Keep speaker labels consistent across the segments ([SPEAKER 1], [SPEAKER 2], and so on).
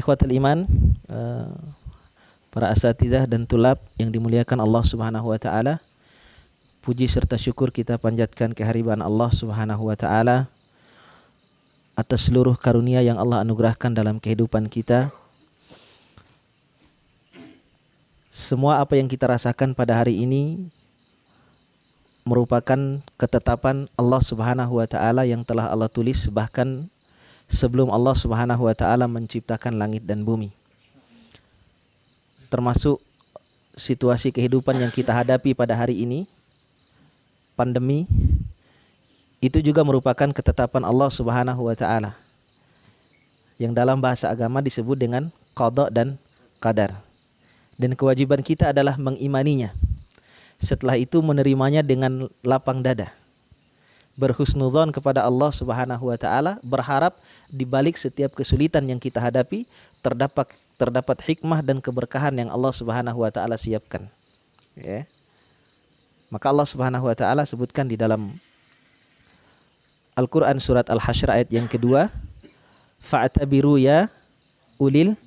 [SPEAKER 1] Ikhwatul iman, para asatidzah dan tulab yang dimuliakan Allah Subhanahu wa taala. Puji serta syukur kita panjatkan kehadiran Allah Subhanahu wa taala atas seluruh karunia yang Allah anugerahkan dalam kehidupan kita. Semua apa yang kita rasakan pada hari ini merupakan ketetapan Allah Subhanahu wa taala yang telah Allah tulis bahkan sebelum Allah Subhanahu wa taala menciptakan langit dan bumi. Termasuk situasi kehidupan yang kita hadapi pada hari ini, pandemi, itu juga merupakan ketetapan Allah Subhanahu wa taala yang dalam bahasa agama disebut dengan qada dan qadar. Dan kewajiban kita adalah mengimaninya. Setelah itu menerimanya dengan lapang dada. Berhusnudzon kepada Allah Subhanahu wa taala, berharap di balik setiap kesulitan yang kita hadapi terdapat hikmah dan keberkahan yang Allah Subhanahu wa taala siapkan. Ya. Maka Allah Subhanahu wa taala sebutkan di dalam Al-Qur'an surat Al-Hasyr ayat yang kedua, fa'tabiru ya ulil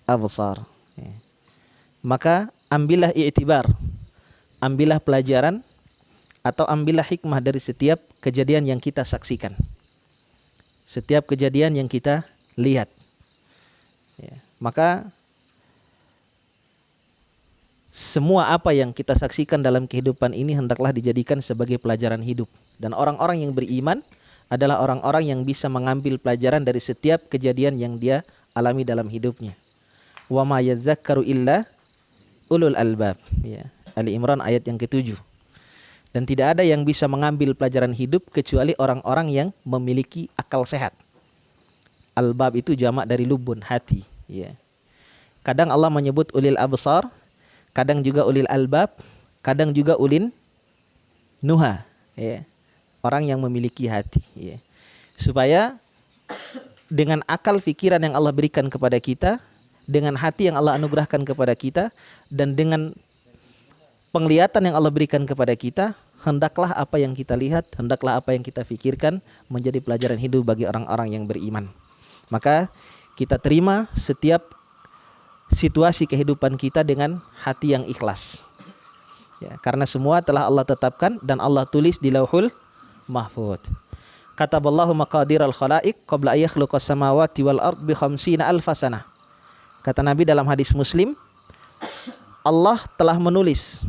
[SPEAKER 1] absar. Ya. Maka ambillah i'tibar, ambillah pelajaran atau ambillah hikmah dari setiap kejadian yang kita saksikan, setiap kejadian yang kita lihat. Ya. Maka semua apa yang kita saksikan dalam kehidupan ini hendaklah dijadikan sebagai pelajaran hidup. Dan orang-orang yang beriman adalah orang-orang yang bisa mengambil pelajaran dari setiap kejadian yang dia alami dalam hidupnya. Wa ma yadzakkaru illa ulul albab. Ya. Ali Imran ayat yang ke-7. Dan tidak ada yang bisa mengambil pelajaran hidup kecuali orang-orang yang memiliki akal sehat. Albab itu jamak dari lubun, hati. Ya. Kadang Allah menyebut ulil absar, kadang juga ulil albab, kadang juga ulin nuha. Ya. Orang yang memiliki hati. Ya. Supaya dengan akal fikiran yang Allah berikan kepada kita, dengan hati yang Allah anugerahkan kepada kita, dan dengan penglihatan yang Allah berikan kepada kita, hendaklah apa yang kita lihat, hendaklah apa yang kita fikirkan menjadi pelajaran hidup bagi orang-orang yang beriman. Maka kita terima setiap situasi kehidupan kita dengan hati yang ikhlas. Ya, karena semua telah Allah tetapkan dan Allah tulis di Lauhul Mahfuz. Kataballahu maqadiral khalaiq qabla ay yakhluqas samawati wal ard bi 50 alf sanah. Kata Nabi dalam hadis Muslim, Allah telah menulis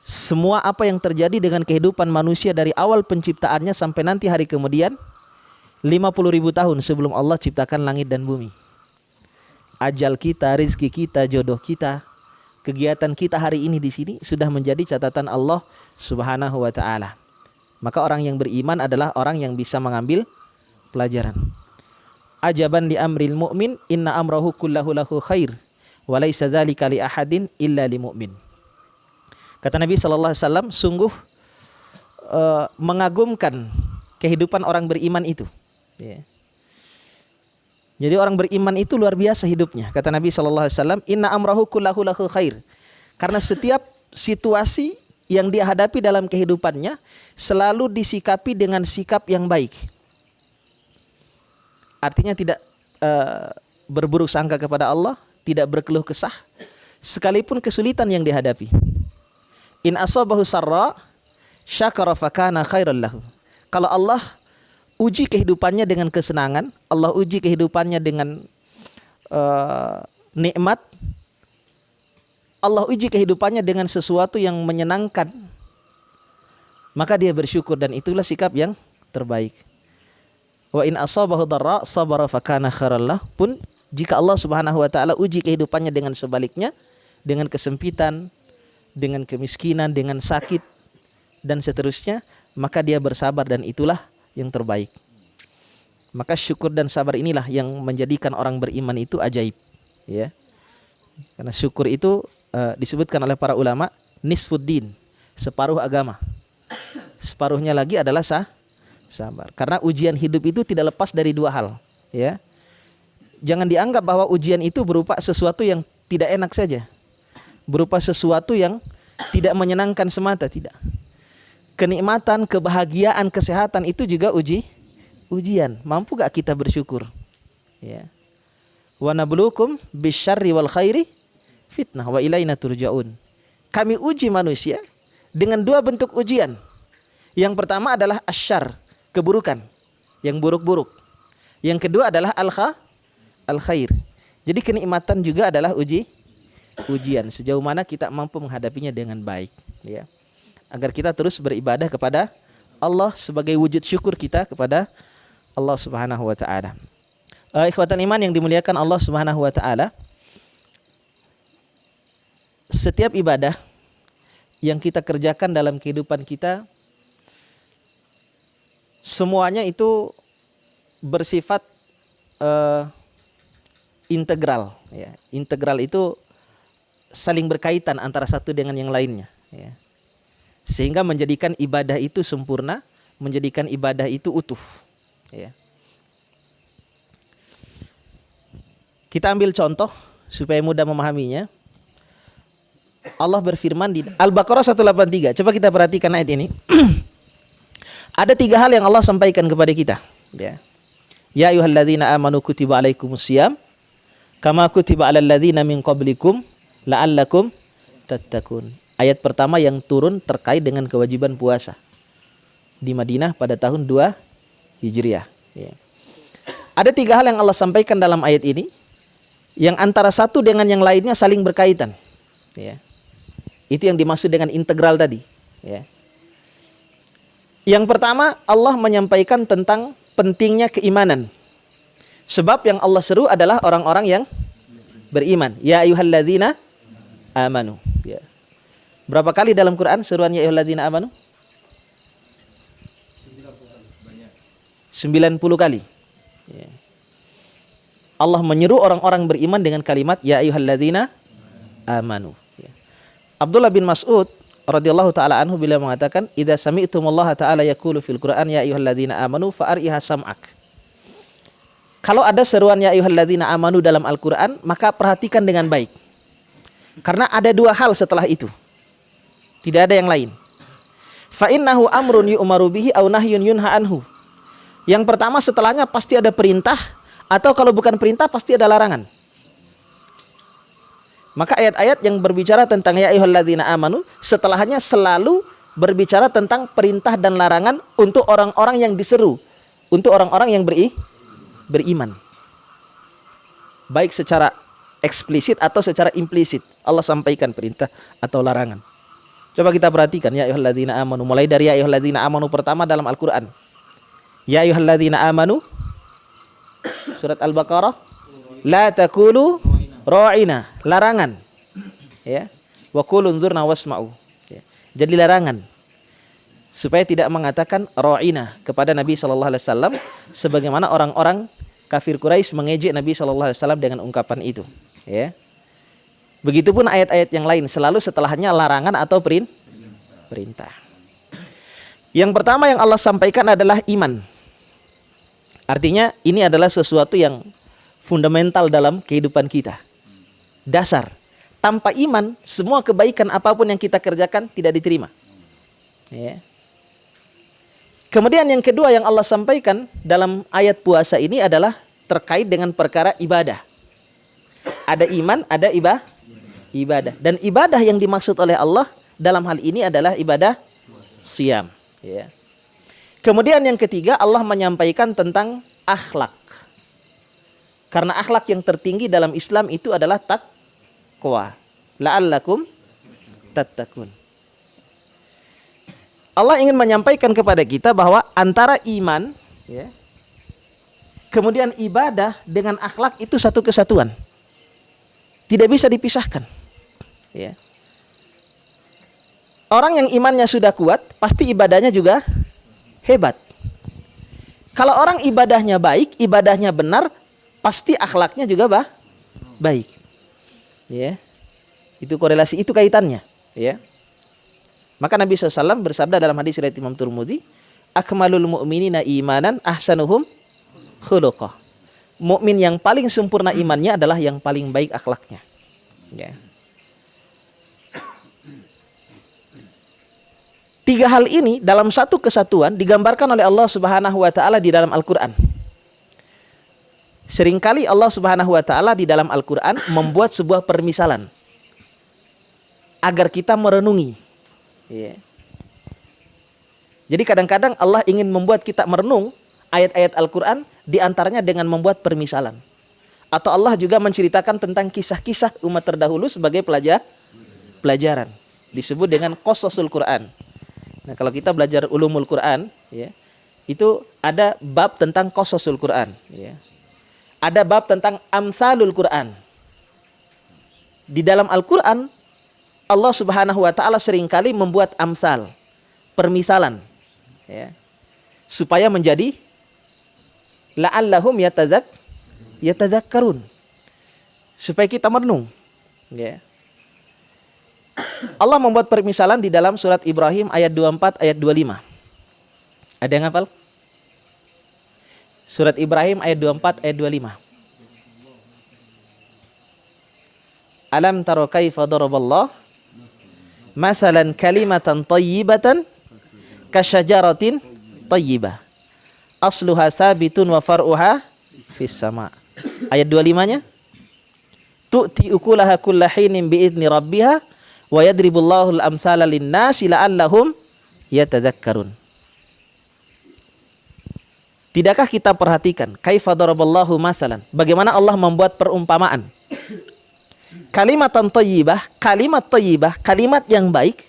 [SPEAKER 1] semua apa yang terjadi dengan kehidupan manusia dari awal penciptaannya sampai nanti hari kemudian 50.000 tahun sebelum Allah ciptakan langit dan bumi. Ajal kita, rizki kita, jodoh kita, kegiatan kita hari ini di sini sudah menjadi catatan Allah Subhanahu wa taala. Maka orang yang beriman adalah orang yang bisa mengambil pelajaran. Ajaban li amril mu'min inna amrahu kullahu lahu khair wa laisa dzalika li ahadin illa lil mu'min. Kata Nabi sallallahu alaihi wasallam, sungguh mengagumkan kehidupan orang beriman itu. Ya. Jadi orang beriman itu luar biasa hidupnya. Kata Nabi sallallahu alaihi wasallam, inna amrahu kullahu lahu khair. Karena setiap situasi yang dia hadapi dalam kehidupannya selalu disikapi dengan sikap yang baik. Artinya tidak berburuk sangka kepada Allah, tidak berkeluh kesah, sekalipun kesulitan yang dihadapi. In asabahu sarra syakara fakana khairan lahu. Kalau Allah uji kehidupannya dengan kesenangan, Allah uji kehidupannya dengan nikmat, Allah uji kehidupannya dengan sesuatu yang menyenangkan, maka dia bersyukur dan itulah sikap yang terbaik. Wa in asabahu dharra sabara fakana khairan lahu. Pun jika Allah Subhanahu wa taala uji kehidupannya dengan sebaliknya, dengan kesempitan, dengan kemiskinan, dengan sakit dan seterusnya, maka dia bersabar dan itulah yang terbaik. Maka syukur dan sabar inilah yang menjadikan orang beriman itu ajaib, ya. Karena syukur itu disebutkan oleh para ulama nisfuddin, separuh agama. Separuhnya lagi adalah sabar. Karena ujian hidup itu tidak lepas dari dua hal, ya. Jangan dianggap bahwa ujian itu berupa sesuatu yang tidak enak saja, berupa sesuatu yang tidak menyenangkan semata, tidak. Kenikmatan, kebahagiaan, kesehatan itu juga ujian. Mampu gak kita bersyukur? Ya. Wa nabluukum bisyarri wal khairi fitnah wa ilaina turja'un. Kami uji manusia dengan dua bentuk ujian. Yang pertama adalah asyar, keburukan, yang buruk-buruk. Yang kedua adalah al-khair. Jadi kenikmatan juga adalah ujian. Sejauh mana kita mampu menghadapinya dengan baik, ya. Agar kita terus beribadah kepada Allah sebagai wujud syukur kita kepada Allah Subhanahu wa taala. Ikhwatan iman yang dimuliakan Allah Subhanahu wa taala, setiap ibadah yang kita kerjakan dalam kehidupan kita semuanya itu bersifat integral, ya. Integral itu saling berkaitan antara satu dengan yang lainnya, ya. Sehingga menjadikan ibadah itu sempurna, menjadikan ibadah itu utuh, ya. Kita ambil contoh supaya mudah memahaminya. Allah berfirman di Al-Baqarah 183. Coba kita perhatikan ayat ini. Ada 3 hal yang Allah sampaikan kepada kita, ya. Ya ayyuhalladzina amanu kutiba alaikumusiyam kama kutiba alal ladzina min qablikum la'allakum tattaqun. Ayat pertama yang turun terkait dengan kewajiban puasa di Madinah pada tahun 2 Hijriah, ya. Ada 3 hal yang Allah sampaikan dalam ayat ini yang antara satu dengan yang lainnya saling berkaitan, ya. Itu yang dimaksud dengan integral tadi, ya. Yang pertama, Allah menyampaikan tentang pentingnya keimanan. Sebab yang Allah seru adalah orang-orang yang beriman. Ya ayyuhalladzina amanu, ya. Berapa kali dalam Quran seruan ya ayyuhalladzina amanu? 90 kali, ya. Allah menyeru orang-orang beriman dengan kalimat ya ayyuhalladzina amanu, ya. Abdullah bin Mas'ud radhiyallahu taala anhu bila mengatakan idza sami'tumullaha ta'ala yaqulu fil Qur'an ya ayyuhalladzina amanu fa'ariha sam'ak. Kalau ada seruan ya ayyuhalladzina amanu dalam Al-Qur'an, maka perhatikan dengan baik. Karena ada 2 hal setelah itu. Tidak ada yang lain. Fa innahu amrun yu'maru bihi aw nahyun yunha anhu. Yang pertama setelahnya pasti ada perintah, atau kalau bukan perintah pasti ada larangan. Maka ayat-ayat yang berbicara tentang ya ayyuhalladzina amanu setelahnya selalu berbicara tentang perintah dan larangan untuk orang-orang yang diseru, untuk orang-orang yang beriman. Baik secara eksplisit atau secara implisit Allah sampaikan perintah atau larangan. Coba kita perhatikan ya ayyuhalladzina amanu, mulai dari ya ayyuhalladzina amanu pertama dalam Al-Qur'an. Ya ayyuhalladzina amanu surat Al-Baqarah la taqulu ra'ina, larangan, ya. Wa qul unzurna wasma'u, ya. Jadi larangan supaya tidak mengatakan ra'ina kepada Nabi sallallahu alaihi wasallam sebagaimana orang-orang kafir Quraisy mengejek Nabi sallallahu alaihi wasallam dengan ungkapan itu, ya. Begitupun ayat-ayat yang lain selalu setelahnya larangan atau perintah. Yang pertama yang Allah sampaikan adalah iman. Artinya ini adalah sesuatu yang fundamental dalam kehidupan kita. Dasar. Tanpa iman, semua kebaikan apapun yang kita kerjakan tidak diterima, ya. Kemudian yang kedua yang Allah sampaikan dalam ayat puasa ini adalah terkait dengan perkara ibadah. Ada iman, ada ibadah. Dan ibadah yang dimaksud oleh Allah dalam hal ini adalah ibadah siyam, ya. Kemudian yang ketiga Allah menyampaikan tentang akhlak. Karena akhlak yang tertinggi dalam Islam itu adalah taqwa. La'allakum tattaqun. Allah ingin menyampaikan kepada kita bahwa antara iman, ya, kemudian ibadah dengan akhlak itu satu kesatuan. Tidak bisa dipisahkan, ya. Orang yang imannya sudah kuat, pasti ibadahnya juga hebat. Kalau orang ibadahnya baik, ibadahnya benar, pasti akhlaknya juga baik, ya. Itu korelasi, itu kaitannya, ya. Maka Nabi SAW bersabda dalam hadis riwayat Imam Tirmidzi, akmalul mu'minina imanan ahsanuhum khuluqah. Mukmin yang paling sempurna imannya adalah yang paling baik akhlaknya, ya. 3 hal ini dalam satu kesatuan digambarkan oleh Allah Subhanahu wa taala di dalam Al-Qur'an. Seringkali Allah Subhanahu wa taala di dalam Al-Qur'an membuat sebuah permisalan agar kita merenungi. Ya. Jadi kadang-kadang Allah ingin membuat kita merenung ayat-ayat Al-Qur'an, di antaranya dengan membuat permisalan. Atau Allah juga menceritakan tentang kisah-kisah umat terdahulu sebagai pelajaran. Disebut dengan qasasul Qur'an. Nah, kalau kita belajar ulumul Qur'an, ya, itu ada bab tentang qasasul Qur'an, ya. Ada bab tentang amsalul Qur'an. Di dalam Al-Qur'an Allah Subhanahu wa taala seringkali membuat amsal, permisalan, ya, supaya menjadi la'allahum yatadzakkarun, supaya kita merenung, ya. Allah membuat permisalan di dalam surat Ibrahim ayat 24 ayat 25. Ada yang hafal? Surat Ibrahim ayat 24 ayat 25. Alam tara kaifa daraballah masalan kalimatan thayyibatan kasyajaratin thayyibah asluha sabitun wa far'uha fis sama. Ayat 25-nya, tu'ti ukulaha kullahinin bi'izni rabbiha wa yadribullahu al-amsala lin-nasi la'allahum yatadzakkarun. Tidakkah kita perhatikan kaifa daraballahu masalan, bagaimana Allah membuat perumpamaan. Kalimatan thayyibah, kalimat yang baik.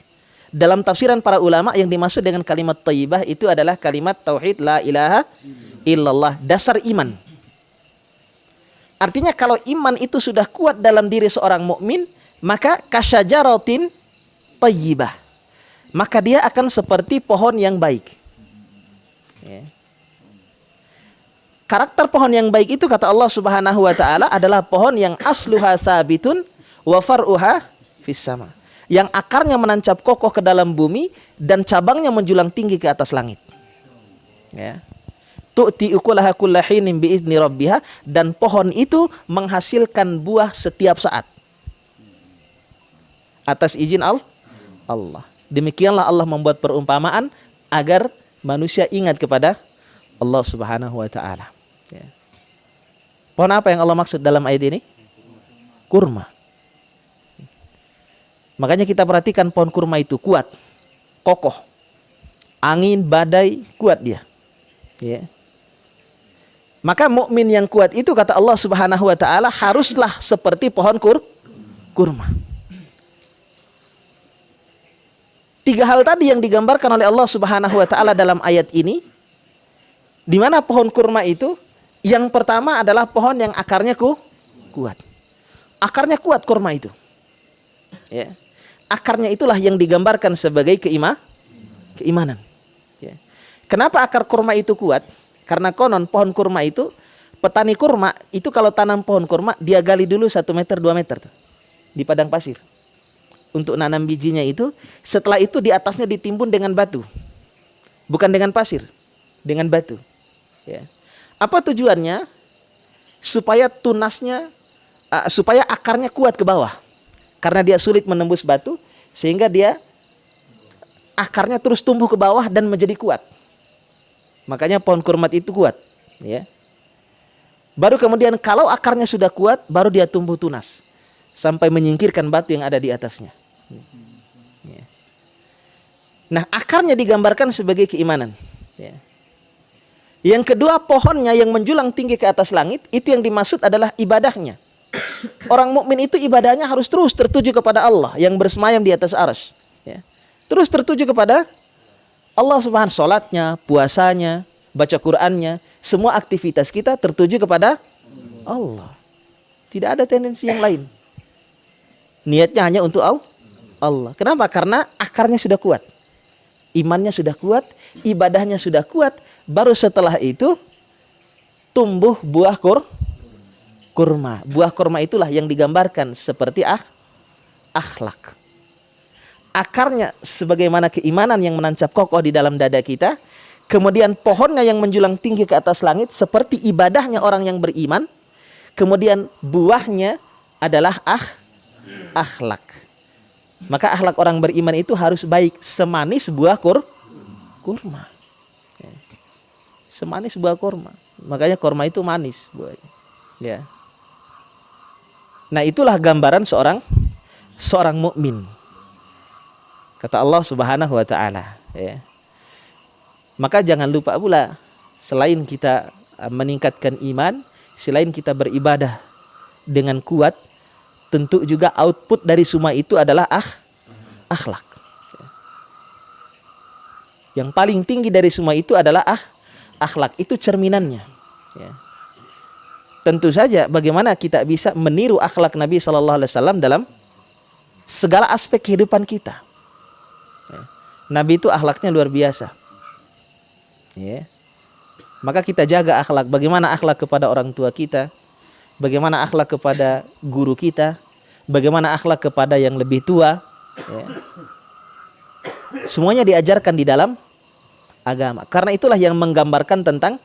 [SPEAKER 1] Dalam tafsiran para ulama yang dimaksud dengan kalimat thayyibah itu adalah kalimat tauhid la ilaha illallah, dasar iman. Artinya kalau iman itu sudah kuat dalam diri seorang mukmin, maka kasyajaratin thayyibah, maka dia akan seperti pohon yang baik. Ya. Karakter pohon yang baik itu kata Allah Subhanahu wa taala adalah pohon yang asluha sabitun wa far'uha fis sama, yang akarnya menancap kokoh ke dalam bumi dan cabangnya menjulang tinggi ke atas langit. Ya. Tu'ti ukulaha kullahinin bi'izni rabbiha, dan pohon itu menghasilkan buah setiap saat atas izin Allah. Demikianlah Allah membuat perumpamaan agar manusia ingat kepada Allah Subhanahu wa taala. Ya. Pohon apa yang Allah maksud dalam ayat ini? Kurma. Makanya kita perhatikan pohon kurma itu kuat, kokoh. Angin, badai, kuat dia. Ya. Maka mukmin yang kuat itu kata Allah Subhanahu wa taala haruslah seperti pohon kurma. Tiga hal tadi yang digambarkan oleh Allah Subhanahu wa taala dalam ayat ini. Di mana pohon kurma itu? Yang pertama adalah pohon yang akarnya kuat. Akarnya kuat kurma itu. Ya. Akarnya itulah yang digambarkan sebagai keimanan. Ya. Kenapa akar kurma itu kuat? Karena konon pohon kurma itu, petani kurma itu kalau tanam pohon kurma, dia gali dulu 1 meter 2 meter tuh, di padang pasir. Untuk nanam bijinya itu, setelah itu di atasnya ditimbun dengan batu. Bukan dengan pasir, dengan batu. Ya. Apa tujuannya? Supaya tunasnya, supaya akarnya kuat ke bawah. Karena dia sulit menembus batu, sehingga dia akarnya terus tumbuh ke bawah dan menjadi kuat. Makanya pohon kurma itu kuat, ya. Baru kemudian kalau akarnya sudah kuat, baru dia tumbuh tunas sampai menyingkirkan batu yang ada di atasnya. Ya. Nah, akarnya digambarkan sebagai keimanan. Ya. Yang kedua, pohonnya yang menjulang tinggi ke atas langit, itu yang dimaksud adalah ibadahnya. Orang mukmin itu ibadahnya harus terus tertuju kepada Allah yang bersemayam di atas arsy. Ya. Terus tertuju kepada Allah Subhanahu, salatnya, puasanya, baca Qur'annya, semua aktivitas kita tertuju kepada Allah. Tidak ada tendensi yang lain. Niatnya hanya untuk Allah. Kenapa? Karena akarnya sudah kuat. Imannya sudah kuat, ibadahnya sudah kuat, baru setelah itu tumbuh buah kurma. Buah kurma itulah yang digambarkan seperti akhlak. Akarnya sebagaimana keimanan yang menancap kokoh di dalam dada kita. Kemudian pohonnya yang menjulang tinggi ke atas langit seperti ibadahnya orang yang beriman. Kemudian buahnya adalah akhlak. Maka akhlak orang beriman itu harus baik, semanis buah kurma. Semanis buah kurma. Makanya kurma itu manis buahnya. Ya. Nah, itulah gambaran seorang mukmin. Kata Allah Subhanahu wa taala, ya. Maka jangan lupa pula, selain kita meningkatkan iman, selain kita beribadah dengan kuat, tentu juga output dari semua itu adalah akhlak. Yang paling tinggi dari semua itu adalah akhlak. Itu cerminannya. Ya. Tentu saja bagaimana kita bisa meniru akhlak Nabi Sallallahu Alaihi Wasallam dalam segala aspek kehidupan kita. Ya. Nabi itu akhlaknya luar biasa. Ya. Maka kita jaga akhlak. Bagaimana akhlak kepada orang tua kita, bagaimana akhlak kepada guru kita, bagaimana akhlak kepada yang lebih tua. Ya. Semuanya diajarkan di dalam agama. Karena itulah yang menggambarkan tentang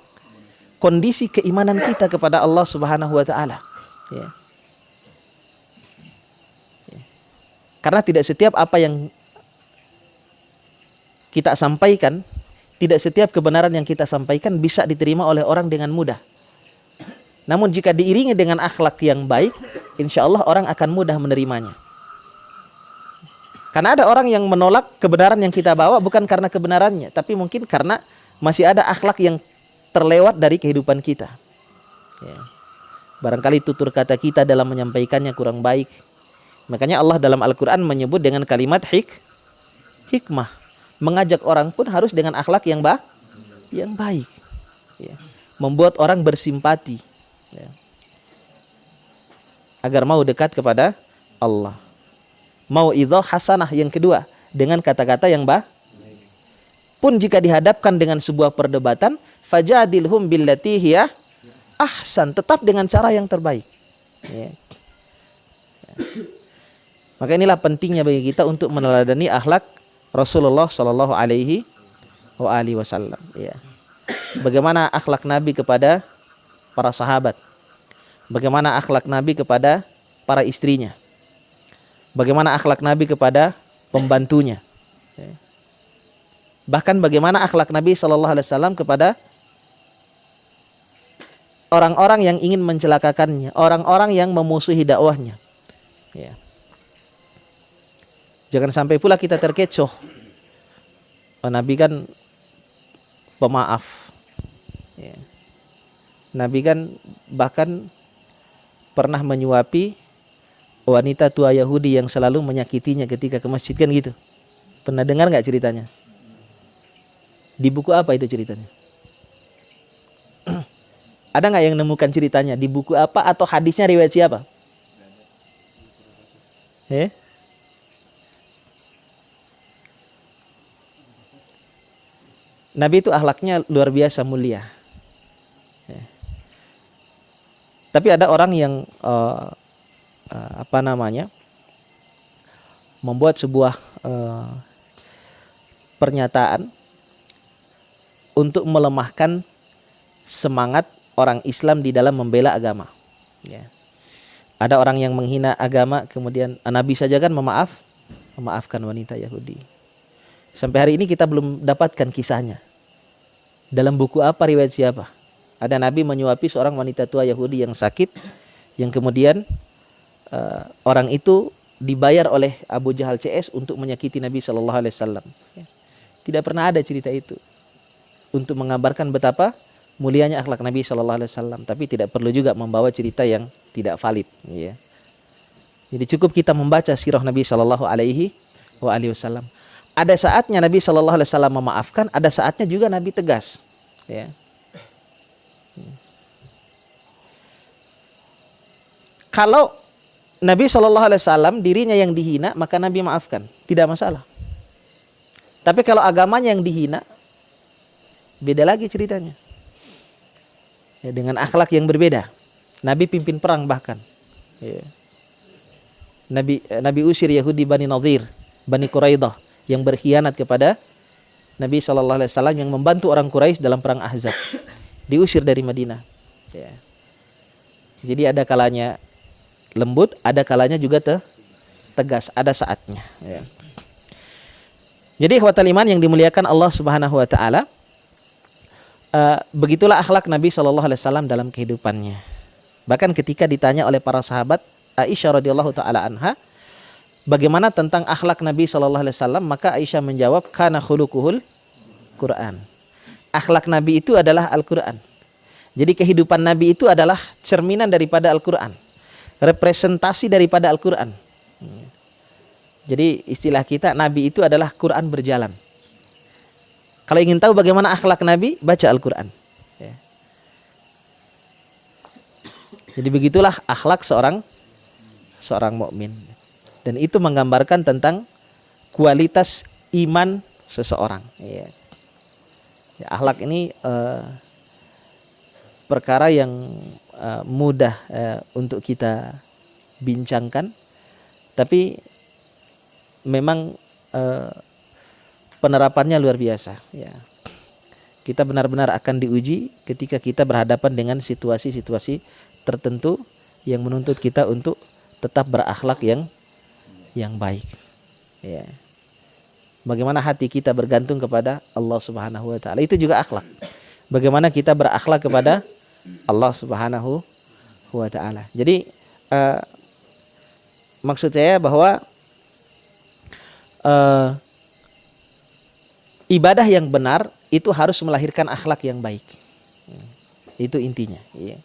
[SPEAKER 1] kondisi keimanan kita kepada Allah Subhanahu wa taala. Ya. Ya. Karena tidak setiap apa yang kita sampaikan, tidak setiap kebenaran yang kita sampaikan bisa diterima oleh orang dengan mudah. Namun jika diiringi dengan akhlak yang baik, insya Allah orang akan mudah menerimanya. Karena ada orang yang menolak kebenaran yang kita bawa bukan karena kebenarannya, tapi mungkin karena masih ada akhlak yang terlewat dari kehidupan kita. Ya. Barangkali tutur kata kita dalam menyampaikannya kurang baik. Makanya Allah dalam Al-Quran menyebut dengan kalimat hikmah. Mengajak orang pun harus dengan akhlak yang baik. Ya. Membuat orang bersimpati. Ya. Agar mau dekat kepada Allah. Mau'idhah hasanah yang kedua, dengan kata-kata yang baik. Pun jika dihadapkan dengan sebuah perdebatan, fajadilhum billati hiya ahsan, tetap dengan cara yang terbaik. Ya. Maka inilah pentingnya bagi kita untuk meneladani akhlak Rasulullah Shallallahu Alaihi Wasallam. Ya. Bagaimana akhlak Nabi kepada para sahabat, bagaimana akhlak Nabi kepada para istrinya, bagaimana akhlak Nabi kepada pembantunya. Ya. Bahkan bagaimana akhlak Nabi Shallallahu Alaihi Wasallam kepada orang-orang yang ingin mencelakakannya, orang-orang yang memusuhi dakwahnya. Ya. Jangan sampai pula kita terkecoh. Nabi kan pemaaf. Ya. Nabi kan bahkan pernah menyuapi wanita tua Yahudi yang selalu menyakitinya ketika ke masjid, kan gitu. Pernah dengar nggak ceritanya? Di buku apa itu ceritanya? Ada nggak yang nemukan ceritanya? Di buku apa atau hadisnya riwayat siapa? Nabi itu akhlaknya luar biasa mulia. Tapi ada orang yang membuat sebuah pernyataan untuk melemahkan semangat orang Islam di dalam membela agama. Ya. Ada orang yang menghina agama, kemudian Nabi saja kan memaafkan wanita Yahudi. Sampai hari ini kita belum dapatkan kisahnya. Dalam buku apa, riwayat siapa? Ada Nabi menyuapi seorang wanita tua Yahudi yang sakit, yang kemudian orang itu dibayar oleh Abu Jahal CS untuk menyakiti Nabi Shallallahu Alaihi Wasallam. Tidak pernah ada cerita itu untuk mengabarkan betapa mulianya akhlak Nabi Shallallahu Alaihi Wasallam. Tapi tidak perlu juga membawa cerita yang tidak valid. Ya. Jadi cukup kita membaca sirah Nabi Shallallahu Alaihi Wasallam. Ada saatnya Nabi Shallallahu Alaihi Wasallam memaafkan, ada saatnya juga Nabi tegas. Ya. Kalau Nabi Shallallahu Alaihi Wasallam dirinya yang dihina, maka Nabi maafkan, tidak masalah. Tapi kalau agamanya yang dihina, beda lagi ceritanya. Ya, dengan akhlak yang berbeda. Nabi pimpin perang bahkan. Ya. Nabi usir Yahudi Bani Nadhir, Bani Quraidah yang berkhianat kepada Nabi Shallallahu Alaihi Wasallam, yang membantu orang Quraisy dalam perang Ahzab. Diusir dari Madinah. Ya. Jadi ada kalanya lembut, ada kalanya juga tegas, ada saatnya. Ya. Jadi ikhwatal iman yang dimuliakan Allah Subhanahu Wa Taala, begitulah akhlak Nabi Shallallahu Alaihi Wasallam dalam kehidupannya. Bahkan ketika ditanya oleh para sahabat Aisyah radhiyallahu taala anha, bagaimana tentang akhlak Nabi sallallahu alaihi wasallam, maka Aisyah menjawab, kana khuluquhul Quran. Akhlak Nabi itu adalah Al-Quran. Jadi kehidupan Nabi itu adalah cerminan daripada Al-Quran, representasi daripada Al-Quran. Jadi istilah kita, Nabi itu adalah Quran berjalan. Kalau ingin tahu bagaimana akhlak Nabi, baca Al-Quran. Ya. Jadi begitulah akhlak seorang mukmin. Dan itu menggambarkan tentang kualitas iman seseorang. Ya. Ya, akhlak ini perkara yang mudah untuk kita bincangkan, tapi memang penerapannya luar biasa. Ya. Kita benar-benar akan diuji ketika kita berhadapan dengan situasi-situasi tertentu yang menuntut kita untuk tetap berakhlak yang baik. Ya. Bagaimana hati kita bergantung kepada Allah Subhanahu wa taala, itu juga akhlak. Bagaimana kita berakhlak kepada Allah Subhanahu wa taala. Jadi maksud saya bahwa ibadah yang benar itu harus melahirkan akhlak yang baik. Itu intinya. Ya.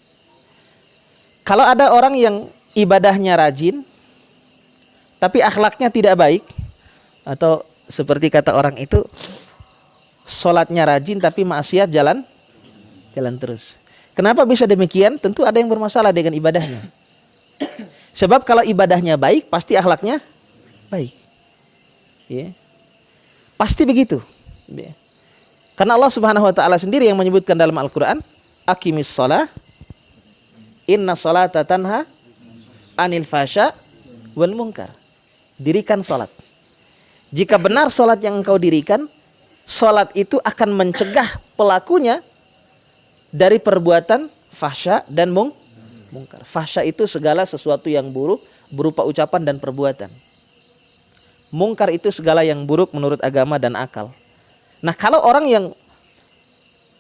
[SPEAKER 1] Kalau ada orang yang ibadahnya rajin, tapi akhlaknya tidak baik, atau seperti kata orang itu, sholatnya rajin tapi maksiat jalan terus. Kenapa bisa demikian? Tentu ada yang bermasalah dengan ibadahnya. Sebab kalau ibadahnya baik, pasti akhlaknya baik. Ya. Pasti begitu. Ya. Karena Allah Subhanahu wa taala sendiri yang menyebutkan dalam Al-Qur'an, aqimis shalah inna sholata tanha anil fasya wal munkar. Dirikan salat. Jika benar salat yang engkau dirikan, salat itu akan mencegah pelakunya dari perbuatan fahsya dan mungkar. Fahsya itu segala sesuatu yang buruk berupa ucapan dan perbuatan. Mungkar itu segala yang buruk menurut agama dan akal. Nah, kalau orang yang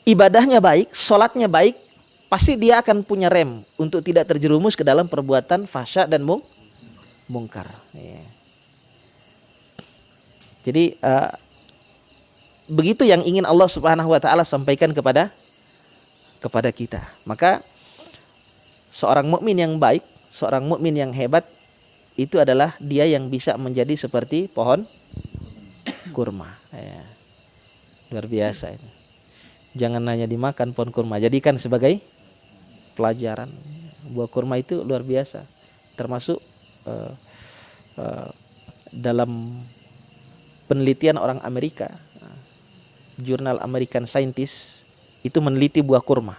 [SPEAKER 1] ibadahnya baik, salatnya baik, pasti dia akan punya rem untuk tidak terjerumus ke dalam perbuatan fahsya dan mungkar. Ya. Jadi begitu yang ingin Allah Subhanahu wa taala sampaikan kepada kita. Maka seorang mukmin yang baik, seorang mukmin yang hebat itu adalah dia yang bisa menjadi seperti pohon kurma. Ya. Luar biasa ini. Jangan hanya dimakan pohon kurma, jadikan sebagai pelajaran. Buah kurma itu luar biasa. Termasuk dalam penelitian orang Amerika, jurnal American Scientist itu meneliti buah kurma.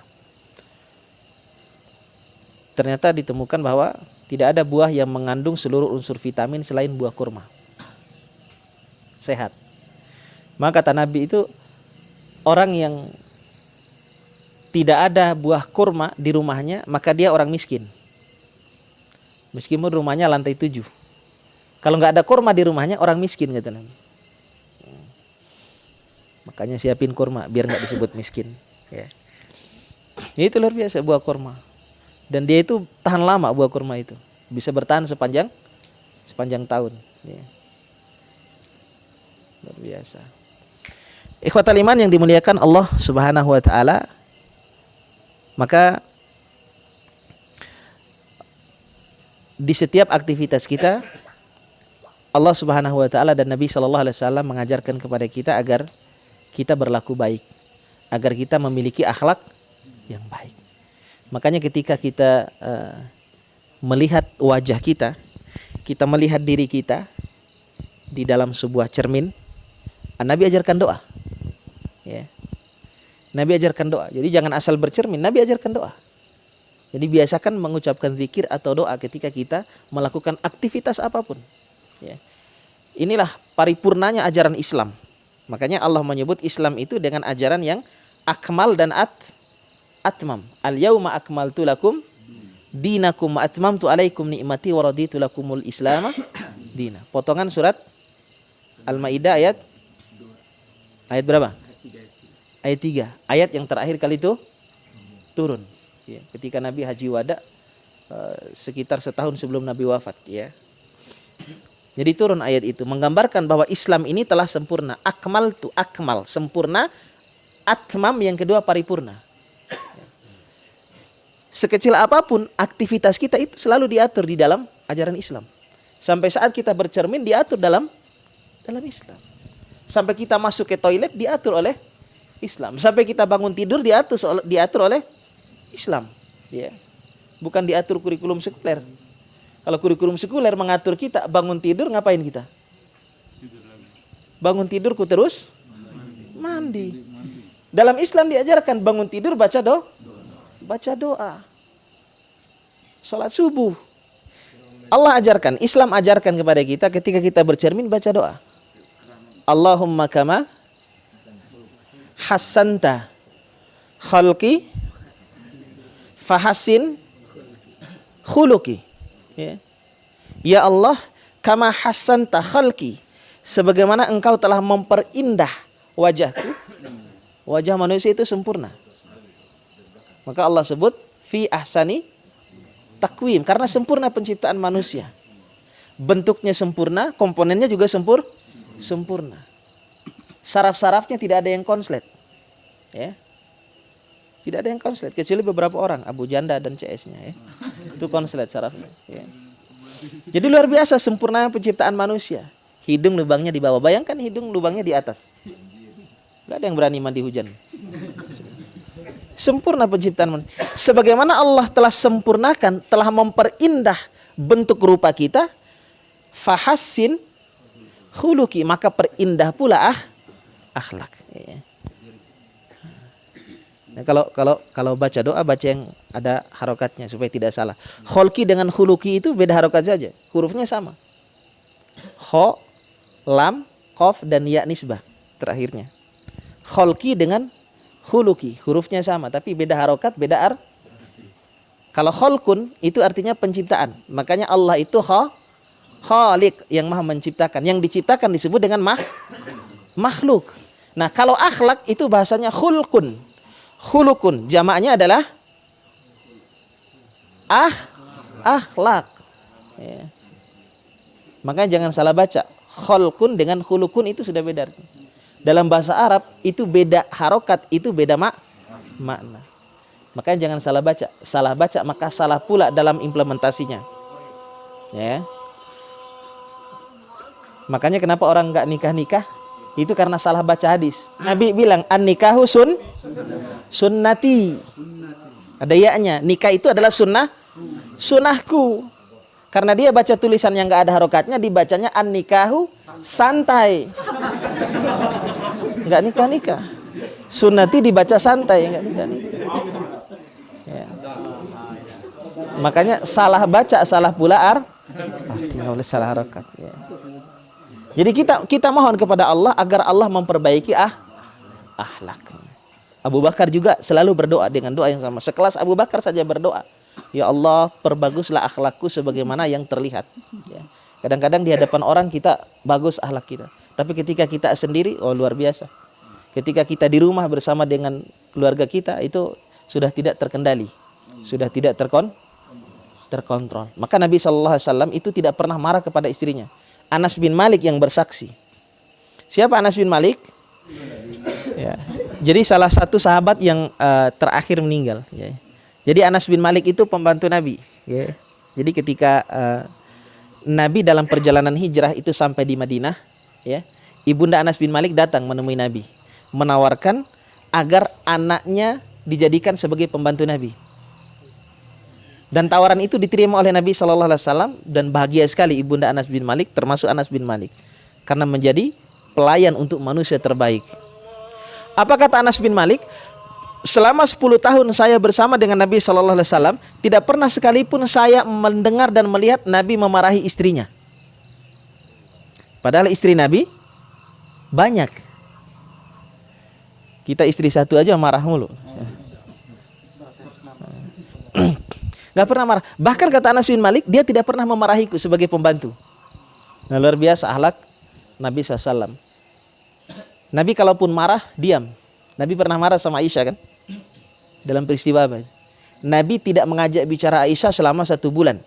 [SPEAKER 1] Ternyata ditemukan bahwa tidak ada buah yang mengandung seluruh unsur vitamin selain buah kurma. Sehat. Maka kata Nabi itu, orang yang tidak ada buah kurma di rumahnya, maka dia orang miskin. Meskipun rumahnya lantai 7. Kalau nggak ada kurma di rumahnya, orang miskin, kata Nabi. Makanya siapin kurma biar nggak disebut miskin. Ya. Itu luar biasa buah kurma. Dan dia itu tahan lama, buah kurma itu bisa bertahan sepanjang tahun. Ya. Luar biasa. Ikhwatal iman yang dimuliakan Allah Subhanahu wa taala, maka di setiap aktivitas kita Allah Subhanahu wa taala dan Nabi sallallahu alaihi wasallam mengajarkan kepada kita agar kita berlaku baik, agar kita memiliki akhlak yang baik. Makanya ketika kita melihat wajah kita melihat diri kita di dalam sebuah cermin, Nabi ajarkan doa. Ya. Nabi ajarkan doa. Jadi jangan asal bercermin, Nabi ajarkan doa. Jadi biasakan mengucapkan zikir atau doa ketika kita melakukan aktivitas apapun. Ya. Inilah paripurnanya ajaran Islam. Makanya Allah menyebut Islam itu dengan ajaran yang akmal dan atmam. Al-yauma akmaltu lakum dinakum wa atmamtu alaikum ni'mati wa raditu lakumul islama dina. Potongan surat Al-Maidah ayat berapa? Ayat 3. Ayat yang terakhir kali itu turun. Ya, ketika Nabi haji wada, sekitar setahun sebelum Nabi wafat, ya. Jadi turun ayat itu menggambarkan bahwa Islam ini telah sempurna. Akmaltu, akmal, sempurna. Atmam yang kedua paripurna. Sekecil apapun aktivitas kita itu selalu diatur di dalam ajaran Islam. Sampai saat kita bercermin diatur dalam Islam. Sampai kita masuk ke toilet diatur oleh Islam. Sampai kita bangun tidur diatur oleh Islam. Ya. Bukan diatur kurikulum sekuler. Kalau kurikulum sekuler mengatur kita bangun tidur, ngapain kita? Bangun tidurku terus mandi. Dalam Islam diajarkan bangun tidur baca doa. Salat subuh. Allah ajarkan, Islam ajarkan kepada kita ketika kita bercermin baca doa. Allahumma kama hassanta khalqi fahassin khuluqi. Ya Allah, kama hassanta khalqi, sebagaimana engkau telah memperindah wajahku. Wajah manusia itu sempurna. Maka Allah sebut fi ahsani takwim, karena sempurna penciptaan manusia. Bentuknya sempurna, komponennya juga sempurna. Saraf-sarafnya tidak ada yang konslet. Ya. Tidak ada yang konslet kecuali beberapa orang, Abu Janda dan CS-nya, ya. Itu konslet sarafnya, ya. Jadi luar biasa sempurna penciptaan manusia. Hidung lubangnya di bawah. Bayangkan hidung lubangnya di atas. Gak ada yang berani mandi hujan. Sempurna penciptaan manusia. Sebagaimana Allah telah sempurnakan, telah memperindah bentuk rupa kita, fahassin khuluqi, maka perindah pula akhlak. Ya. Nah, kalau baca doa baca yang ada harokatnya supaya tidak salah. Kholki dengan khuluki itu beda harokat saja, hurufnya sama. Kho, lam, qaf dan ya nisbah terakhirnya. Kholki dengan khuluki, hurufnya sama tapi beda harokat, beda Kalau kholkun itu artinya penciptaan. Makanya Allah itu khaliq, yang maha menciptakan. Yang diciptakan disebut dengan makhluk. Nah, kalau akhlak itu bahasanya khulkun. Khulukun, jamaknya adalah akhlak. Ya. Makanya jangan salah baca. Khulkun dengan khulukun itu sudah beda. Dalam bahasa Arab itu beda harokat, itu beda makna. Makanya jangan salah baca. Salah baca maka salah pula dalam implementasinya. Ya. Makanya kenapa orang nggak nikah? Itu karena salah baca hadis. Nabi bilang an-nikahu sunnati. Ada ya-nya. Nikah itu adalah sunnahku. Karena dia baca tulisan yang nggak ada harokatnya, dibacanya an-nikahu santai. Nggak nikah. Sunnati dibaca santai, nggak nikah. Ya. Makanya salah baca, salah pula artinya oleh salah harokat. Ya. Jadi kita mohon kepada Allah agar Allah memperbaiki akhlak. Abu Bakar juga selalu berdoa dengan doa yang sama. Sekelas Abu Bakar saja berdoa, ya Allah, perbaguslah akhlakku sebagaimana yang terlihat. Ya. Kadang-kadang di hadapan orang kita bagus akhlak kita, tapi ketika kita sendiri, oh luar biasa. Ketika kita di rumah bersama dengan keluarga kita, itu sudah tidak terkendali, sudah tidak terkontrol. Maka Nabi SAW itu tidak pernah marah kepada istrinya. Anas bin Malik yang bersaksi. Siapa Anas bin Malik? Ya. Jadi salah satu sahabat yang terakhir meninggal. Ya. Jadi Anas bin Malik itu pembantu Nabi. Ya. Jadi ketika Nabi dalam perjalanan hijrah itu sampai di Madinah, ya, ibunda Anas bin Malik datang menemui Nabi, menawarkan agar anaknya dijadikan sebagai pembantu Nabi. Dan tawaran itu diterima oleh Nabi SAW dan bahagia sekali ibunda Anas bin Malik, termasuk Anas bin Malik, karena menjadi pelayan untuk manusia terbaik. Apa kata Anas bin Malik? Selama 10 tahun saya bersama dengan Nabi SAW, tidak pernah sekalipun saya mendengar dan melihat Nabi memarahi istrinya. Padahal istri Nabi banyak. Kita istri satu aja marah mulu. Gak pernah marah. Bahkan kata Anas bin Malik, dia tidak pernah memarahiku sebagai pembantu. Nah, luar biasa akhlak Nabi SAW. Nabi kalaupun marah, diam. Nabi pernah marah sama Aisyah kan? Dalam peristiwa apa? Nabi tidak mengajak bicara Aisyah selama 1 bulan.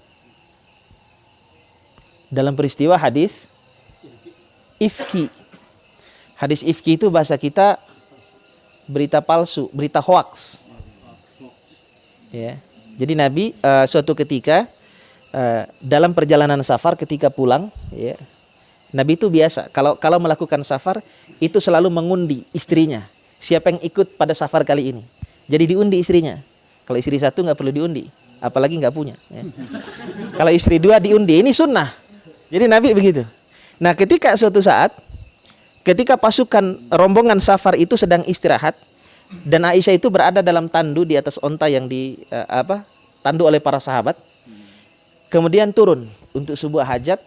[SPEAKER 1] Dalam peristiwa hadis ifki. Hadis ifki itu bahasa kita berita palsu, berita hoax. Ya. Jadi Nabi suatu ketika dalam perjalanan safar ketika pulang, ya, Nabi itu biasa kalau melakukan safar itu selalu mengundi istrinya. Siapa yang ikut pada safar kali ini? Jadi diundi istrinya. Kalau istri 1 nggak perlu diundi, apalagi nggak punya. Ya. Kalau istri 2 diundi, ini sunnah. Jadi Nabi begitu. Nah, ketika suatu saat, ketika pasukan rombongan safar itu sedang istirahat dan Aisyah itu berada dalam tandu di atas onta yang tandu oleh para sahabat, kemudian turun untuk sebuah hajat.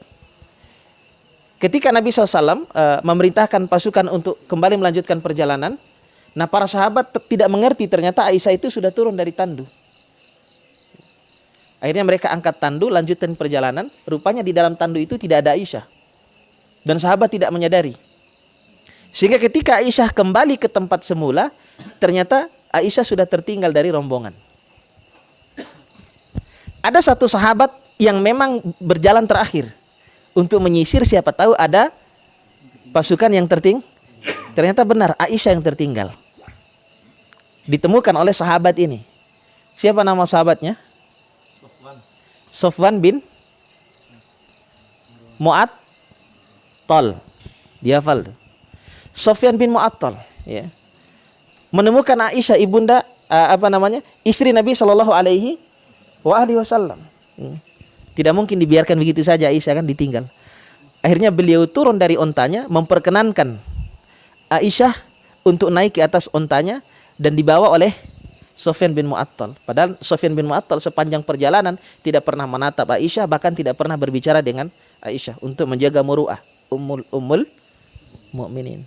[SPEAKER 1] Ketika Nabi SAW memerintahkan pasukan untuk kembali melanjutkan perjalanan, nah para sahabat tidak mengerti ternyata Aisyah itu sudah turun dari tandu. Akhirnya mereka angkat tandu, lanjutkan perjalanan. Rupanya di dalam tandu itu tidak ada Aisyah. Dan sahabat tidak menyadari. Sehingga ketika Aisyah kembali ke tempat semula, ternyata Aisyah sudah tertinggal dari rombongan. Ada satu sahabat yang memang berjalan terakhir untuk menyisir, siapa tahu ada pasukan yang tertinggal. Ternyata benar Aisyah yang tertinggal. Ditemukan oleh sahabat ini. Siapa nama sahabatnya? Sofwan bin Mu'attal. Dia hafal tuh. Sofyan bin Mu'attal, ya. Menemukan Aisyah ibunda istri Nabi Shallallahu Alaihi Wasallam. Tidak mungkin dibiarkan begitu saja Aisyah, kan ditinggal. Akhirnya beliau turun dari ontanya, memperkenankan Aisyah untuk naik ke atas ontanya dan dibawa oleh Sofyan bin Mu'attal. Padahal Sofyan bin Mu'attal sepanjang perjalanan tidak pernah menatap Aisyah, bahkan tidak pernah berbicara dengan Aisyah untuk menjaga muru'ah ummul mukminin.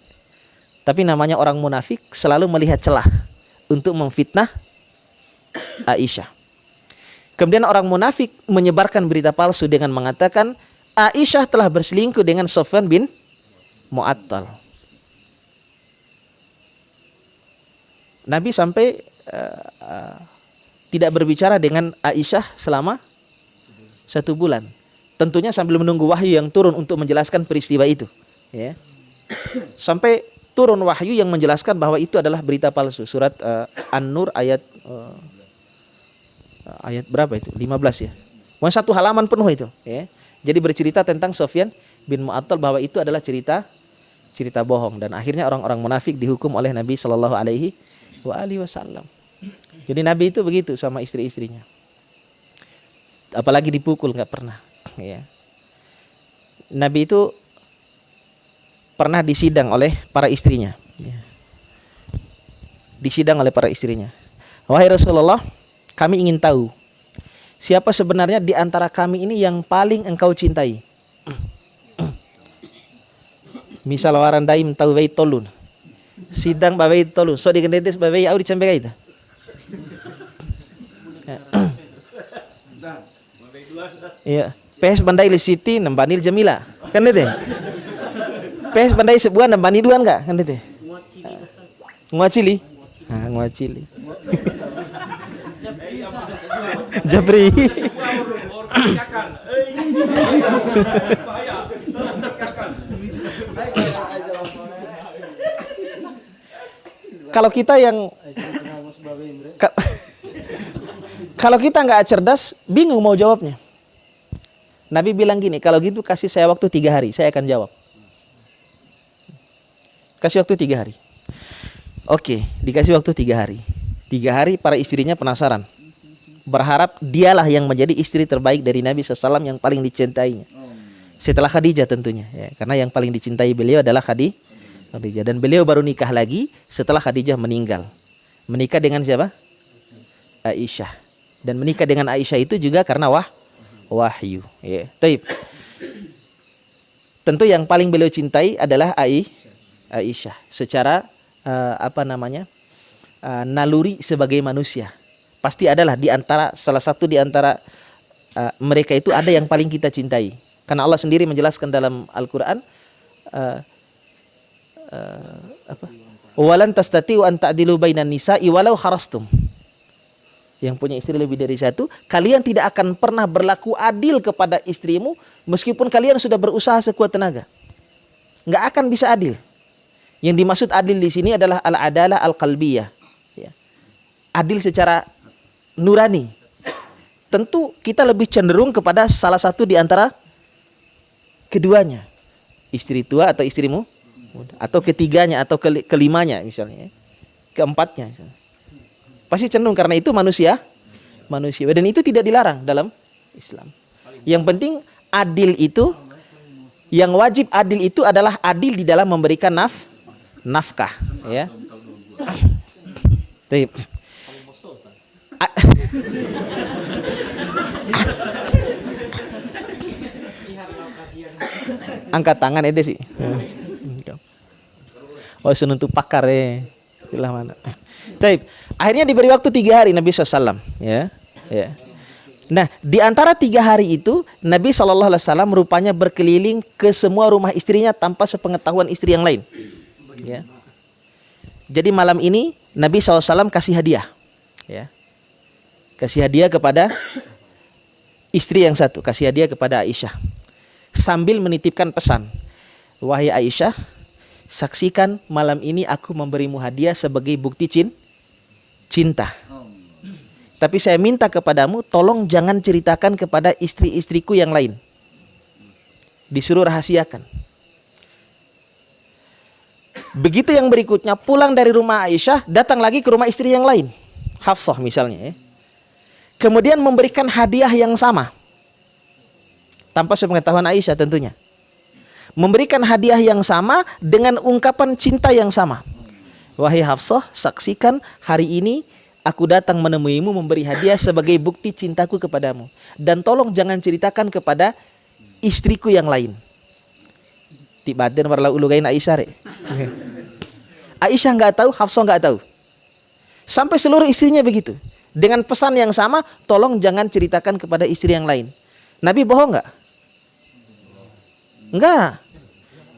[SPEAKER 1] Tapi namanya orang munafik selalu melihat celah untuk memfitnah Aisyah. Kemudian orang munafik menyebarkan berita palsu dengan mengatakan Aisyah telah berselingkuh dengan Sofyan bin Mu'attal. Nabi sampai tidak berbicara dengan Aisyah selama 1 bulan. Tentunya sambil menunggu wahyu yang turun untuk menjelaskan peristiwa itu. Ya. Sampai turun wahyu yang menjelaskan bahwa itu adalah berita palsu. Surat An-Nur ayat berapa itu? 15 ya. Mau 1 halaman penuh itu. Ya. Jadi bercerita tentang Sofyan bin Mu'attal bahwa itu adalah cerita bohong. Dan akhirnya orang-orang munafik dihukum oleh Nabi Shallallahu Alaihi Wasallam. Jadi Nabi itu begitu sama istri-istrinya. Apalagi dipukul nggak pernah. Ya. Nabi itu pernah disidang oleh para istrinya. Ya. Disidang oleh para istrinya. Wahai Rasulullah, kami ingin tahu siapa sebenarnya di antara kami ini yang paling engkau cintai. Misal waran daim tahu bayi tolun. Sidang babai tolun. So dikendetes babai au dicampe kaita. Iya. Pes bandai li Siti nembanil Jamila. Kan dete. Pes bandai sebuah nembani duan enggak? Kan dete. Nguacili. Ah, nguacili. Jabri. Kalau kita yang kalau kita nggak cerdas, bingung mau jawabnya. Nabi bilang gini, kalau gitu kasih saya waktu 3 hari, saya akan jawab. Kasih waktu 3 hari. Oke, dikasih waktu 3 hari. 3 hari para istrinya penasaran. Berharap dialah yang menjadi istri terbaik dari Nabi SAW yang paling dicintainya. Setelah Khadijah tentunya. Ya, karena yang paling dicintai beliau adalah Khadijah. Dan beliau baru nikah lagi setelah Khadijah meninggal. Menikah dengan siapa? Aisyah. Dan menikah dengan Aisyah itu juga karena wahyu. Ya. Tentu yang paling beliau cintai adalah Aisyah. Secara naluri sebagai manusia. Pasti adalah salah satu di antara mereka itu ada yang paling kita cintai. Karena Allah sendiri menjelaskan dalam Al-Quran, walan tastati'u an ta'dilu bainan nisa'i walau harastum. yang punya istri lebih dari satu, kalian tidak akan pernah berlaku adil kepada istrimu meskipun kalian sudah berusaha sekuat tenaga. Nggak akan bisa adil. Yang dimaksud adil di sini adalah al-adalah al-qalbiyah. Ya. Adil secara nurani. Tentu kita lebih cenderung kepada salah satu di antara keduanya. Istri tua atau istrimu, atau ketiganya atau kelimanya misalnya, keempatnya misalnya. Pasti cenderung karena itu manusia. Dan itu tidak dilarang dalam Islam. Yang penting adil itu, yang wajib adil itu adalah adil di dalam memberikan nafkah, ya. Baik. Angkat tangan itu sih. Oh, senuntuk pakar ya. Istilah mana? Baik. Akhirnya diberi waktu 3 hari Nabi SAW, ya. Nah, di antara 3 hari itu Nabi SAW rupanya berkeliling ke semua rumah istrinya tanpa sepengetahuan istri yang lain. Ya. Jadi malam ini Nabi SAW kasih hadiah, ya. Kasih hadiah kepada istri yang satu, kasih hadiah kepada Aisyah, sambil menitipkan pesan, wahai Aisyah, saksikan malam ini aku memberimu hadiah sebagai bukti cinta. Tapi saya minta kepadamu, tolong jangan ceritakan kepada istri-istriku yang lain. Disuruh rahasiakan. Begitu yang berikutnya, pulang dari rumah Aisyah, datang lagi ke rumah istri yang lain, Hafsah misalnya, ya. Kemudian memberikan hadiah yang sama, tanpa sepengetahuan Aisyah tentunya. Memberikan hadiah yang sama dengan ungkapan cinta yang sama. Wahai Hafsah, saksikan hari ini aku datang menemuimu memberi hadiah sebagai bukti cintaku kepadamu. Dan tolong jangan ceritakan kepada istriku yang lain. Tibaden warla ulugain Aisyah. Aisyah nggak tahu, Hafsah nggak tahu. Sampai seluruh istrinya begitu. Dengan pesan yang sama, tolong jangan ceritakan kepada istri yang lain. Nabi bohong nggak? Enggak.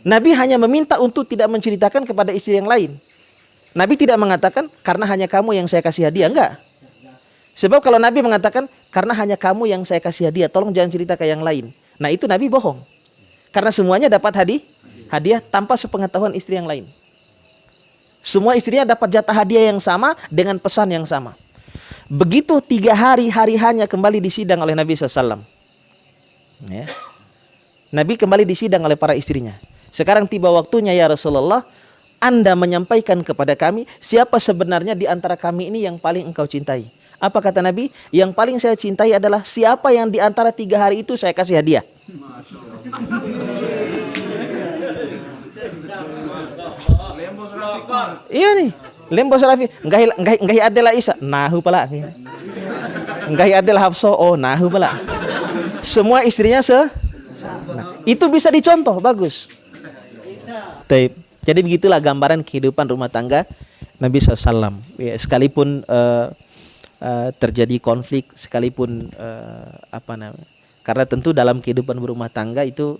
[SPEAKER 1] Nabi hanya meminta untuk tidak menceritakan kepada istri yang lain. Nabi tidak mengatakan karena hanya kamu yang saya kasih hadiah, enggak. Sebab kalau Nabi mengatakan karena hanya kamu yang saya kasih hadiah, tolong jangan cerita ke yang lain. Nah, itu Nabi bohong. Karena semuanya dapat hadiah tanpa sepengetahuan istri yang lain. Semua istrinya dapat jatah hadiah yang sama dengan pesan yang sama. Begitu 3 hari hanya kembali disidang oleh Nabi SAW. Ya. Nabi kembali disidang oleh para istrinya. Sekarang tiba waktunya ya Rasulullah, Anda menyampaikan kepada kami siapa sebenarnya di antara kami ini yang paling engkau cintai. Apa kata Nabi? Yang paling saya cintai adalah siapa yang di antara 3 hari itu saya kasih hadiah. Iya nih, Lembo Sarafi, enggak adalah Isa, nahu pala. Enggak adalah Hafsah, oh nahu pala. Semua istrinya itu bisa dicontoh, bagus. Taib. Jadi begitulah gambaran kehidupan rumah tangga Nabi SAW. Ya, sekalipun terjadi konflik, sekalipun karena tentu dalam kehidupan berumah tangga itu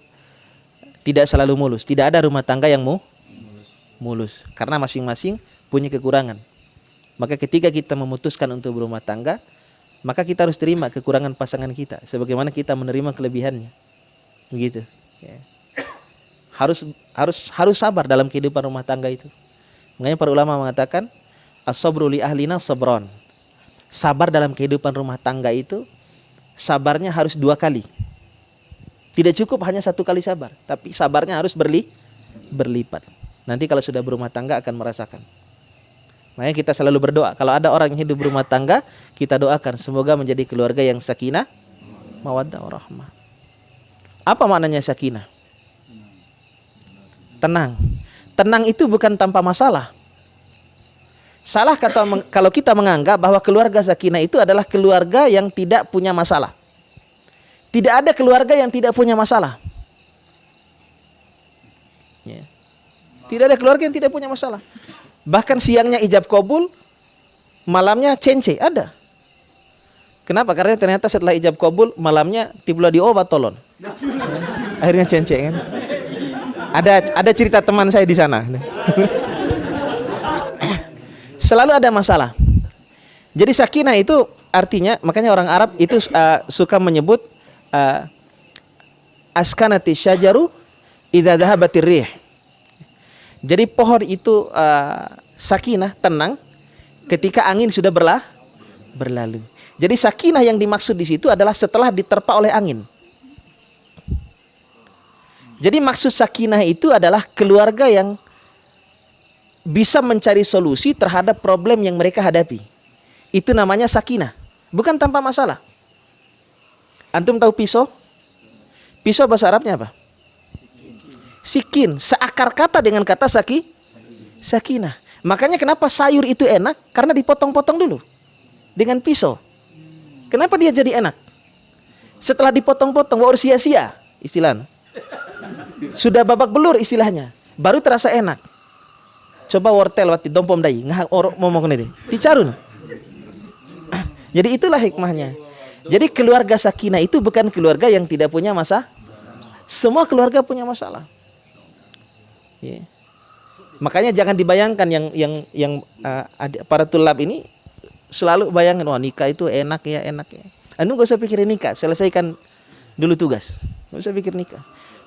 [SPEAKER 1] tidak selalu mulus. Tidak ada rumah tangga yang mulus, karena masing-masing punya kekurangan. Maka ketika kita memutuskan untuk berumah tangga, maka kita harus terima kekurangan pasangan kita, sebagaimana kita menerima kelebihannya. Begitu. Ya. Harus sabar dalam kehidupan rumah tangga itu. Makanya para ulama mengatakan as-sabru li ahlina sabron. Sabar dalam kehidupan rumah tangga itu sabarnya harus 2 kali. Tidak cukup hanya 1 kali sabar, tapi sabarnya harus berlipat. Nanti kalau sudah berumah tangga akan merasakan. Makanya kita selalu berdoa. Kalau ada orang yang hidup berumah tangga, kita doakan semoga menjadi keluarga yang sakinah, mawaddah, warahmah. Apa maknanya sakinah? Tenang. Tenang itu bukan tanpa masalah. Salah kalau kita menganggap bahwa keluarga sakinah itu adalah keluarga yang tidak punya masalah. Tidak ada keluarga yang tidak punya masalah. Ya. Tidak ada keluarga yang tidak punya masalah. Bahkan siangnya ijab kabul, malamnya cence, ada. Kenapa? Karena ternyata setelah ijab kabul, malamnya tibula di obat tolon. Akhirnya cence kan. Ada cerita teman saya di sana. Selalu ada masalah. Jadi sakinah itu artinya makanya orang Arab itu suka menyebut askanati syajaru idza dhahabatir rih. Jadi pohon itu sakinah, tenang ketika angin sudah berlalu. Jadi sakinah yang dimaksud di situ adalah setelah diterpa oleh angin. Jadi maksud sakinah itu adalah keluarga yang bisa mencari solusi terhadap problem yang mereka hadapi. Itu namanya sakinah, bukan tanpa masalah. Antum tahu pisau? Pisau bahasa Arabnya apa? Sikin, seakar kata dengan kata sakinah. Makanya kenapa sayur itu enak? Karena dipotong-potong dulu dengan pisau. Kenapa dia jadi enak? Setelah dipotong-potong, baru sia-sia istilahnya. Sudah babak belur istilahnya, baru terasa enak. Coba wortel wati dompom dai, ngah orok momong ini, dicarun. Jadi itulah hikmahnya. Jadi keluarga sakinah itu bukan keluarga yang tidak punya masalah. Semua keluarga punya masalah. Ya. Makanya jangan dibayangkan yang para tulab ini selalu bayangkan, wah nikah itu enak ya. Anu gak usah pikirin nikah, selesaikan dulu tugas. Gak usah pikir nikah.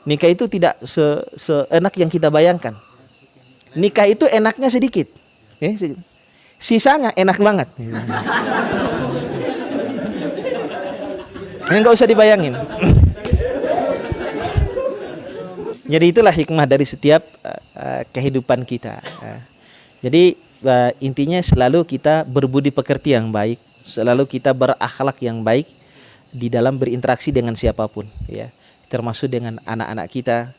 [SPEAKER 1] Nikah itu tidak seenak yang kita bayangkan. Nikah itu enaknya sedikit. Ya, sedikit. Sisanya enak banget. Ini gak usah dibayangin. Jadi itulah hikmah dari setiap kehidupan kita. Jadi intinya selalu kita berbudi pekerti yang baik, selalu kita berakhlak yang baik di dalam berinteraksi dengan siapapun, ya, termasuk dengan anak-anak kita,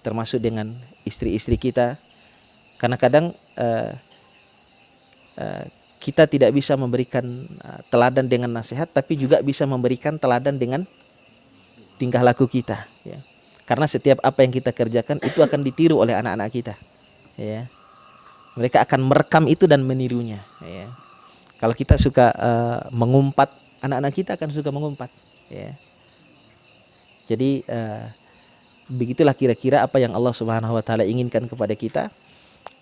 [SPEAKER 1] termasuk dengan istri-istri kita. Karena kadang kita tidak bisa memberikan teladan dengan nasihat, tapi juga bisa memberikan teladan dengan tingkah laku kita, ya. Karena setiap apa yang kita kerjakan itu akan ditiru oleh anak-anak kita, ya. Mereka akan merekam itu dan menirunya, ya. Kalau kita suka mengumpat, anak-anak kita akan suka mengumpat, ya. Jadi begitulah kira-kira apa yang Allah Subhanahu wa taala inginkan kepada kita,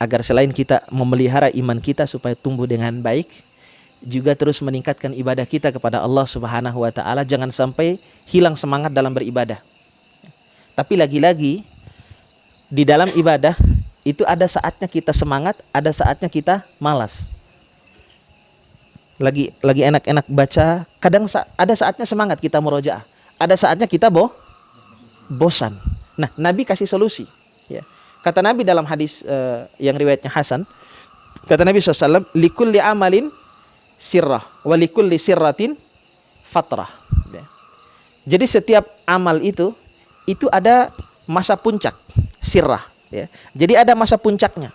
[SPEAKER 1] agar selain kita memelihara iman kita supaya tumbuh dengan baik, juga terus meningkatkan ibadah kita kepada Allah Subhanahu wa taala, jangan sampai hilang semangat dalam beribadah. Tapi lagi-lagi di dalam ibadah itu ada saatnya kita semangat, ada saatnya kita malas. Lagi enak-enak baca, kadang ada saatnya semangat kita murojaah, ada saatnya kita bosan. Nah, Nabi kasih solusi, ya. Kata Nabi dalam hadis yang riwayatnya Hasan, kata Nabi SAW, likulli amalin sirrah wa likulli sirratin fatrah, ya. Jadi setiap amal itu ada masa puncak, sirrah, ya. Jadi ada masa puncaknya.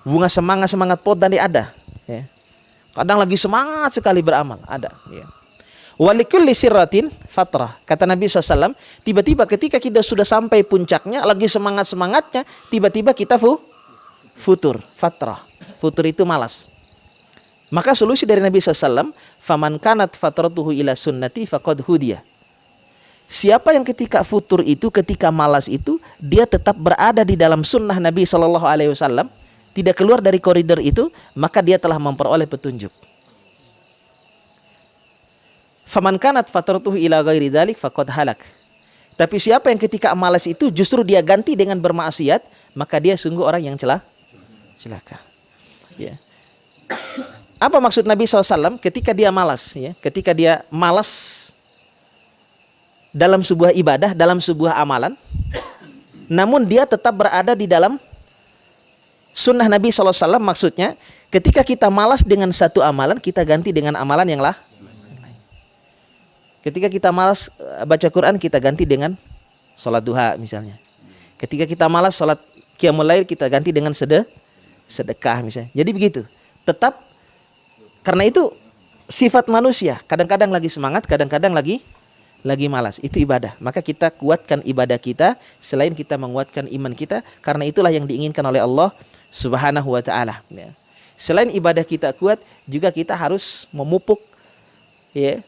[SPEAKER 1] Bunga semangat podan ada, ya. Kadang lagi semangat sekali beramal, ada, ya. Walikulli sirratin fatrah. Kata Nabi SAW, tiba-tiba ketika kita sudah sampai puncaknya, lagi semangat-semangatnya, tiba-tiba kita futur, fatrah. Futur itu malas. Maka solusi dari Nabi SAW, faman kanat fatratuhu ila sunnati faqad hudiya. Siapa yang ketika futur itu, ketika malas itu, dia tetap berada di dalam sunnah Nabi SAW, tidak keluar dari koridor itu, maka dia telah memperoleh petunjuk. Faman kanat fatratuhu ila ghairi dzalik faqad halak. Tapi siapa yang ketika malas itu justru dia ganti dengan bermaksiat, maka dia sungguh orang yang celaka. Ya. Apa maksud Nabi SAW ketika dia malas, ya? Ketika dia malas dalam sebuah ibadah, dalam sebuah amalan, namun dia tetap berada di dalam sunnah Nabi SAW, maksudnya ketika kita malas dengan satu amalan, kita ganti dengan amalan yang lain. Ketika kita malas baca Quran, kita ganti dengan sholat duha misalnya. Ketika kita malas sholat qiyamul lail, kita ganti dengan sedekah misalnya. Jadi begitu. Tetap, karena itu sifat manusia, kadang-kadang lagi semangat, kadang-kadang lagi malas. Itu ibadah. Maka kita kuatkan ibadah kita selain kita menguatkan iman kita, karena itulah yang diinginkan oleh Allah Subhanahu wa taala, ya. Selain ibadah kita kuat, juga kita harus memupuk, ya,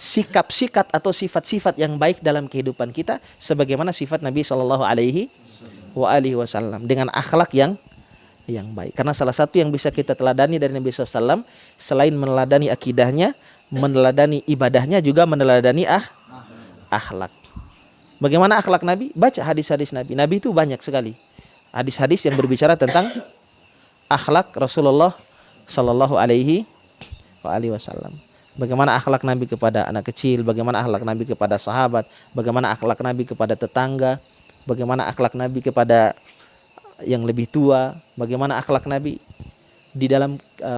[SPEAKER 1] sikap-sikap atau sifat-sifat yang baik dalam kehidupan kita, sebagaimana sifat Nabi Shallallahu Alaihi Wasallam, dengan akhlak yang baik. Karena salah satu yang bisa kita teladani dari Nabi SAW, selain meneladani akidahnya, meneladani ibadahnya, juga meneladani akhlak. Bagaimana akhlak Nabi? Baca hadis-hadis Nabi. Nabi itu banyak sekali hadis-hadis yang berbicara tentang akhlak Rasulullah Shallallahu Alaihi Wasallam. Bagaimana akhlak Nabi kepada anak kecil, bagaimana akhlak Nabi kepada sahabat, bagaimana akhlak Nabi kepada tetangga, bagaimana akhlak Nabi kepada yang lebih tua, bagaimana akhlak Nabi di dalam